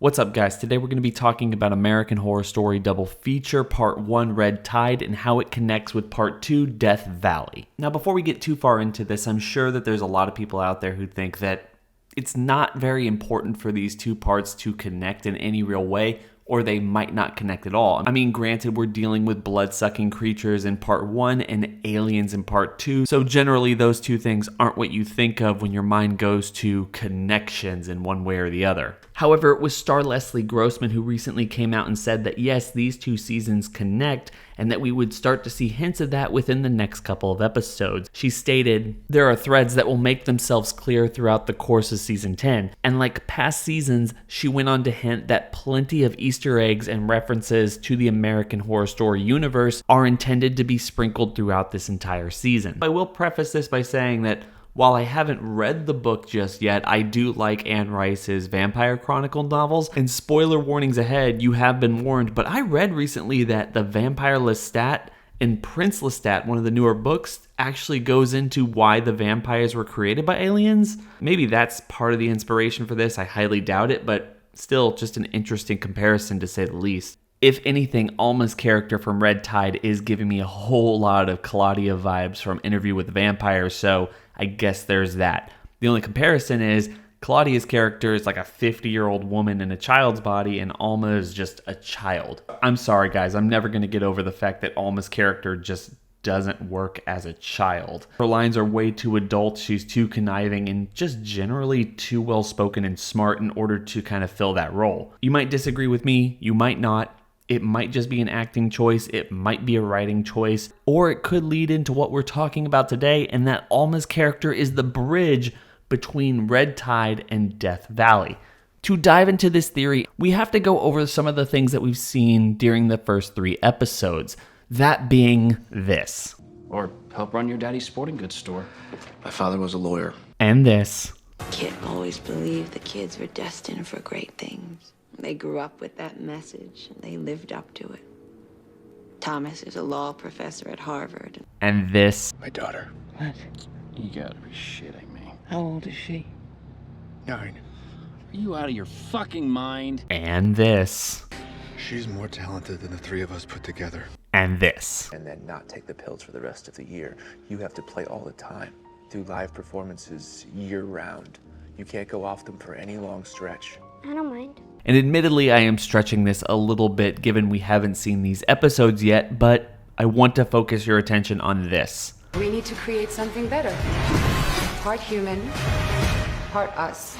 What's up, guys? Today we're going to be talking about American Horror Story Double Feature Part 1 Red Tide and how it connects with Part 2 Death Valley. Now, before we get too far into this, I'm sure that there's a lot of people out there who think that it's not very important for these two parts to connect in any real way, or they might not connect at all. I mean, granted, we're dealing with blood-sucking creatures in Part 1 and aliens in Part 2, so generally those two things aren't what you think of when your mind goes to connections in one way or the other. However, it was star Leslie Grossman who recently came out and said that yes, these two seasons connect, and that we would start to see hints of that within the next couple of episodes. She stated, "There are threads that will make themselves clear throughout the course of Season 10, and like past seasons, she went on to hint that plenty of Easter eggs and references to the American Horror Story universe are intended to be sprinkled throughout this entire season." I will preface this by saying that while I haven't read the book just yet, I do like Anne Rice's Vampire Chronicle novels, and spoiler warnings ahead, you have been warned, but I read recently that the Vampire Lestat and Prince Lestat, one of the newer books, actually goes into why the vampires were created by aliens. Maybe that's part of the inspiration for this, I highly doubt it, but still just an interesting comparison to say the least. If anything, Alma's character from Red Tide is giving me a whole lot of Claudia vibes from Interview with the Vampire, so I guess there's that. The only comparison is Claudia's character is like a 50-year-old woman in a child's body, and Alma is just a child. I'm sorry, guys. I'm never going to get over the fact that Alma's character just doesn't work as a child. Her lines are way too adult, she's too conniving, and just generally too well-spoken and smart in order to kind of fill that role. You might disagree with me, you might not. It might just be an acting choice, it might be a writing choice, or it could lead into what we're talking about today, and that Alma's character is the bridge between Red Tide and Death Valley. To dive into this theory, we have to go over some of the things that we've seen during the first 3 episodes, that being this. Or help run your daddy's sporting goods store. My father was a lawyer. And this. Kit always believed the kids were destined for great things. They grew up with that message, and they lived up to it. Thomas is a law professor at Harvard. And this. My daughter. What? You gotta be shitting me. How old is she? 9. Are you out of your fucking mind? And this. She's more talented than the 3 of us put together. And this. And then not take the pills for the rest of the year. You have to play all the time. Do live performances year-round. You can't go off them for any long stretch. I don't mind. And admittedly, I am stretching this a little bit given we haven't seen these episodes yet, but I want to focus your attention on this. We need to create something better. Part human, part us.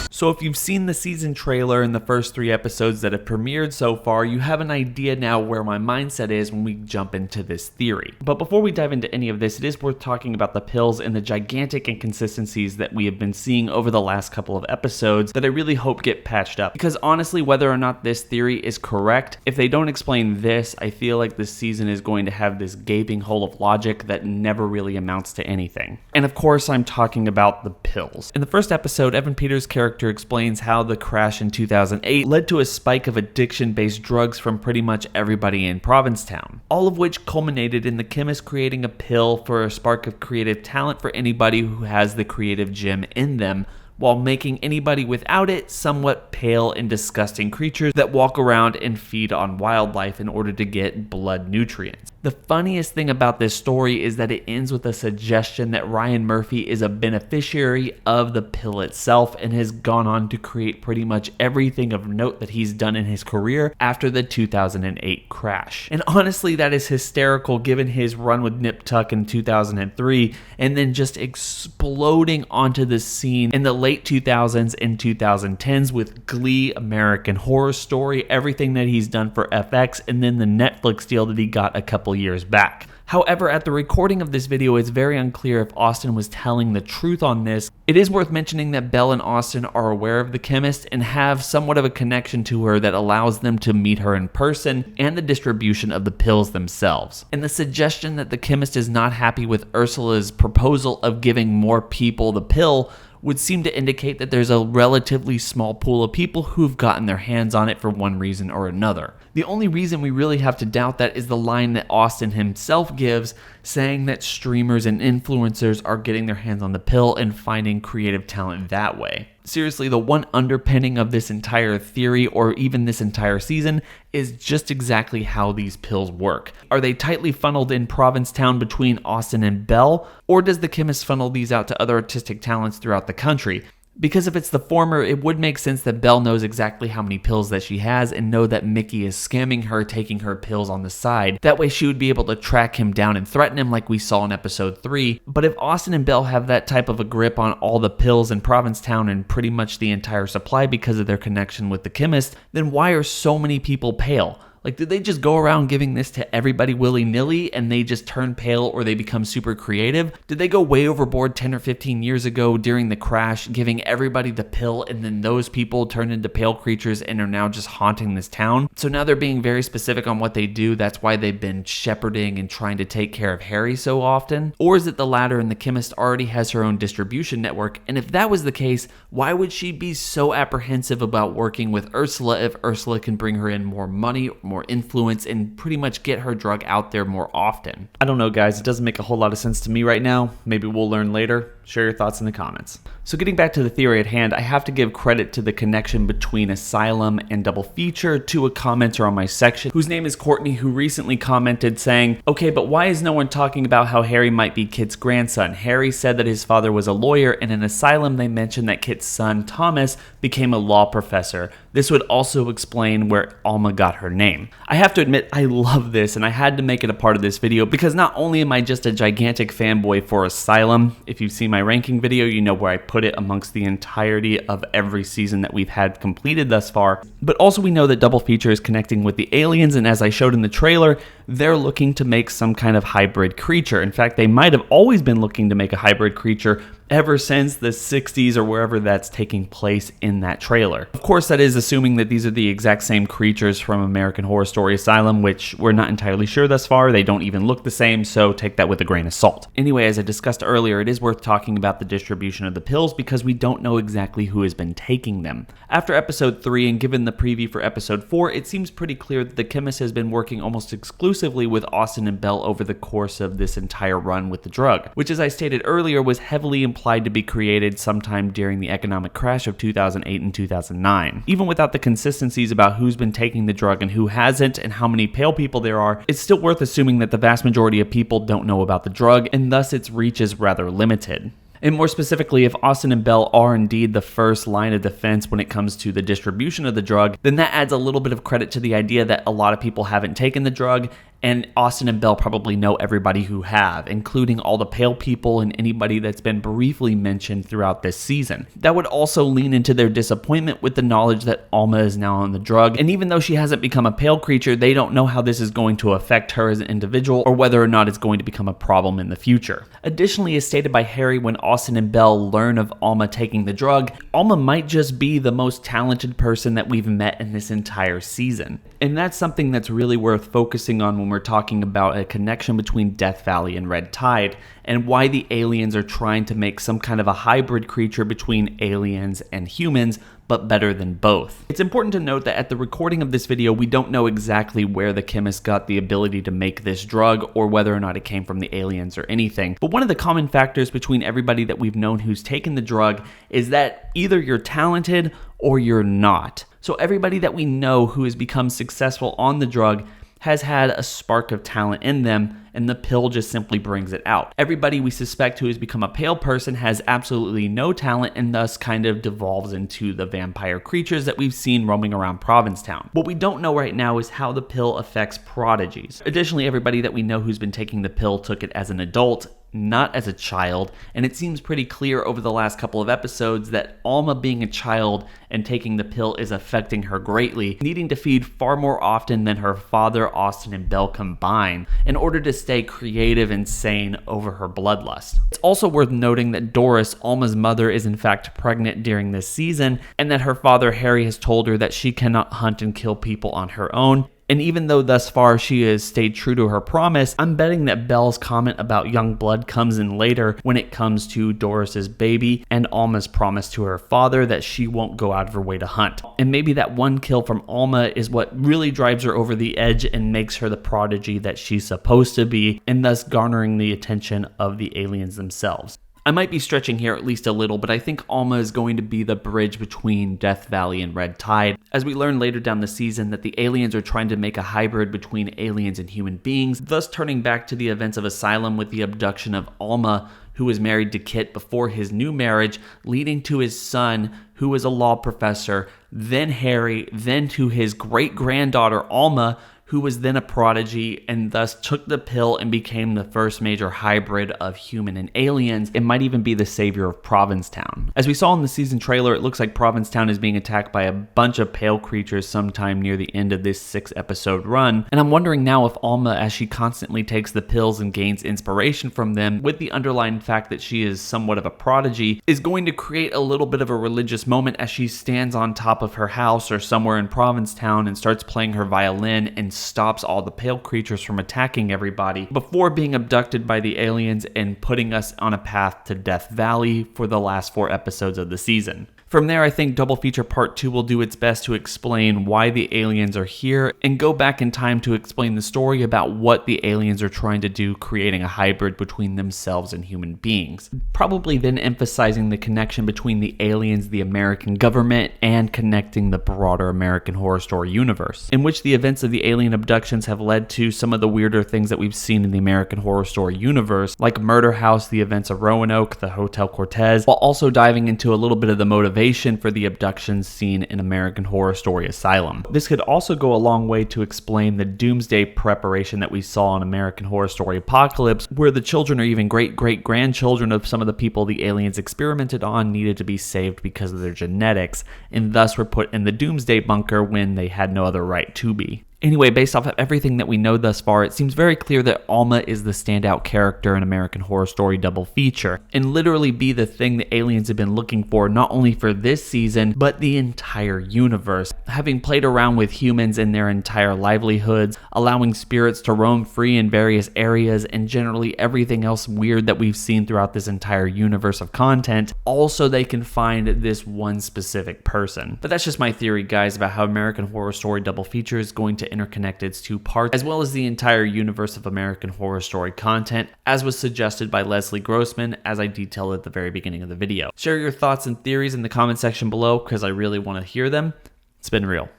So if you've seen the season trailer and the first 3 episodes that have premiered so far, you have an idea now where my mindset is when we jump into this theory. But before we dive into any of this, it is worth talking about the pills and the gigantic inconsistencies that we have been seeing over the last couple of episodes that I really hope get patched up. Because honestly, whether or not this theory is correct, if they don't explain this, I feel like this season is going to have this gaping hole of logic that never really amounts to anything. And of course, I'm talking about the pills. In the first episode, Evan Peters' character explains how the crash in 2008 led to a spike of addiction-based drugs from pretty much everybody in Provincetown, all of which culminated in the chemist creating a pill for a spark of creative talent for anybody who has the creative gem in them, while making anybody without it somewhat pale and disgusting creatures that walk around and feed on wildlife in order to get blood nutrients. The funniest thing about this story is that it ends with a suggestion that Ryan Murphy is a beneficiary of the pill itself and has gone on to create pretty much everything of note that he's done in his career after the 2008 crash. And honestly, that is hysterical given his run with Nip Tuck in 2003 and then just exploding onto the scene in the late 2000s and 2010s with Glee, American Horror Story, everything that he's done for FX, and then the Netflix deal that he got a couple years back. However, at the recording of this video, it's very unclear if Austin was telling the truth on this. It is worth mentioning that Belle and Austin are aware of the chemist and have somewhat of a connection to her that allows them to meet her in person and the distribution of the pills themselves. And the suggestion that the chemist is not happy with Ursula's proposal of giving more people the pill would seem to indicate that there's a relatively small pool of people who've gotten their hands on it for one reason or another. The only reason we really have to doubt that is the line that Austin himself gives, saying that streamers and influencers are getting their hands on the pill and finding creative talent that way. Seriously, the one underpinning of this entire theory, or even this entire season, is just exactly how these pills work. Are they tightly funneled in Provincetown between Austin and Belle, or does the chemist funnel these out to other artistic talents throughout the country? Because if it's the former, it would make sense that Belle knows exactly how many pills that she has and know that Mickey is scamming her, taking her pills on the side. That way she would be able to track him down and threaten him like we saw in episode 3. But if Austin and Belle have that type of a grip on all the pills in Provincetown and pretty much the entire supply because of their connection with the chemist, then why are so many people pale? Like, did they just go around giving this to everybody willy-nilly and they just turn pale or they become super creative? Did they go way overboard 10 or 15 years ago during the crash, giving everybody the pill, and then those people turned into pale creatures and are now just haunting this town? So now they're being very specific on what they do. That's why they've been shepherding and trying to take care of Harry so often? Or is it the latter and the chemist already has her own distribution network? And if that was the case, why would she be so apprehensive about working with Ursula if Ursula can bring her in more money, more influence, and pretty much get her drug out there more often? I don't know, guys. It doesn't make a whole lot of sense to me right now. Maybe we'll learn later. Share your thoughts in the comments. So getting back to the theory at hand, I have to give credit to the connection between Asylum and Double Feature to a commenter on my section, whose name is Courtney, who recently commented saying, okay, but why is no one talking about how Harry might be Kit's grandson? Harry said that his father was a lawyer, and in Asylum they mentioned that Kit's son, Thomas, became a law professor. This would also explain where Alma got her name. I have to admit, I love this, and I had to make it a part of this video because not only am I just a gigantic fanboy for Asylum, if you've seen my ranking video, you know where I put it amongst the entirety of every season that we've had completed thus far, but also we know that Double Feature is connecting with the aliens, and as I showed in the trailer, they're looking to make some kind of hybrid creature. In fact, they might have always been looking to make a hybrid creature ever since the 60s or wherever that's taking place in that trailer. Of course, that is assuming that these are the exact same creatures from American Horror Story Asylum, which we're not entirely sure thus far. They don't even look the same, so take that with a grain of salt. Anyway, as I discussed earlier, it is worth talking about the distribution of the pills because we don't know exactly who has been taking them. After episode 3 and given the preview for episode 4, it seems pretty clear that the chemist has been working almost exclusively with Austin and Belle over the course of this entire run with the drug, which, as I stated earlier, was heavily implied to be created sometime during the economic crash of 2008 and 2009. Even without the consistencies about who's been taking the drug and who hasn't and how many pale people there are, it's still worth assuming that the vast majority of people don't know about the drug, and thus its reach is rather limited. And more specifically, if Austin and Belle are indeed the first line of defense when it comes to the distribution of the drug, then that adds a little bit of credit to the idea that a lot of people haven't taken the drug, and Austin and Belle probably know everybody who have, including all the pale people and anybody that's been briefly mentioned throughout this season. That would also lean into their disappointment with the knowledge that Alma is now on the drug, and even though she hasn't become a pale creature, they don't know how this is going to affect her as an individual or whether or not it's going to become a problem in the future. Additionally, as stated by Harry, when Austin and Belle learn of Alma taking the drug, Alma might just be the most talented person that we've met in this entire season. And that's something that's really worth focusing on when we're talking about a connection between Death Valley and Red Tide, and why the aliens are trying to make some kind of a hybrid creature between aliens and humans, but better than both. It's important to note that at the recording of this video, we don't know exactly where the chemist got the ability to make this drug or whether or not it came from the aliens or anything. But one of the common factors between everybody that we've known who's taken the drug is that either you're talented or you're not. So everybody that we know who has become successful on the drug has had a spark of talent in them, and the pill just simply brings it out. Everybody we suspect who has become a pale person has absolutely no talent and thus kind of devolves into the vampire creatures that we've seen roaming around Provincetown. What we don't know right now is how the pill affects prodigies. Additionally, everybody that we know who's been taking the pill took it as an adult, not as a child, and it seems pretty clear over the last couple of episodes that Alma being a child and taking the pill is affecting her greatly, needing to feed far more often than her father, Austin, and Belle combined in order to stay creative and sane over her bloodlust. It's also worth noting that Doris, Alma's mother, is in fact pregnant during this season, and that her father, Harry, has told her that she cannot hunt and kill people on her own. And even though thus far she has stayed true to her promise, I'm betting that Belle's comment about young blood comes in later when it comes to Doris's baby and Alma's promise to her father that she won't go out of her way to hunt. And maybe that one kill from Alma is what really drives her over the edge and makes her the prodigy that she's supposed to be, and thus garnering the attention of the aliens themselves. I might be stretching here at least a little, but I think Alma is going to be the bridge between Death Valley and Red Tide, as we learn later down the season that the aliens are trying to make a hybrid between aliens and human beings, thus turning back to the events of Asylum with the abduction of Alma, who was married to Kit before his new marriage, leading to his son, who was a law professor, then Harry, then to his great-granddaughter Alma, who was then a prodigy and thus took the pill and became the first major hybrid of human and aliens. It might even be the savior of Provincetown. As we saw in the season trailer, it looks like Provincetown is being attacked by a bunch of pale creatures sometime near the end of this 6-episode run, and I'm wondering now if Alma, as she constantly takes the pills and gains inspiration from them, with the underlying fact that she is somewhat of a prodigy, is going to create a little bit of a religious moment as she stands on top of her house or somewhere in Provincetown and starts playing her violin and stops all the pale creatures from attacking everybody before being abducted by the aliens and putting us on a path to Death Valley for the last 4 episodes of the season. From there, I think Double Feature Part 2 will do its best to explain why the aliens are here and go back in time to explain the story about what the aliens are trying to do, creating a hybrid between themselves and human beings. Probably then emphasizing the connection between the aliens, the American government, and connecting the broader American Horror Story universe, in which the events of the alien abductions have led to some of the weirder things that we've seen in the American Horror Story universe, like Murder House, the events of Roanoke, the Hotel Cortez, while also diving into a little bit of the motivation for the abductions seen in American Horror Story Asylum. This could also go a long way to explain the doomsday preparation that we saw in American Horror Story Apocalypse, where the children or even great-great-grandchildren of some of the people the aliens experimented on needed to be saved because of their genetics, and thus were put in the doomsday bunker when they had no other right to be. Anyway, based off of everything that we know thus far, it seems very clear that Alma is the standout character in American Horror Story Double Feature, and literally be the thing the aliens have been looking for not only for this season, but the entire universe. Having played around with humans and their entire livelihoods, allowing spirits to roam free in various areas, and generally everything else weird that we've seen throughout this entire universe of content, all so they can find this one specific person. But that's just my theory, guys, about how American Horror Story Double Feature is going to interconnect its 2 parts, as well as the entire universe of American Horror Story content, as was suggested by Leslie Grossman, as I detailed at the very beginning of the video. Share your thoughts and theories in the comment section below, because I really want to hear them. It's been real.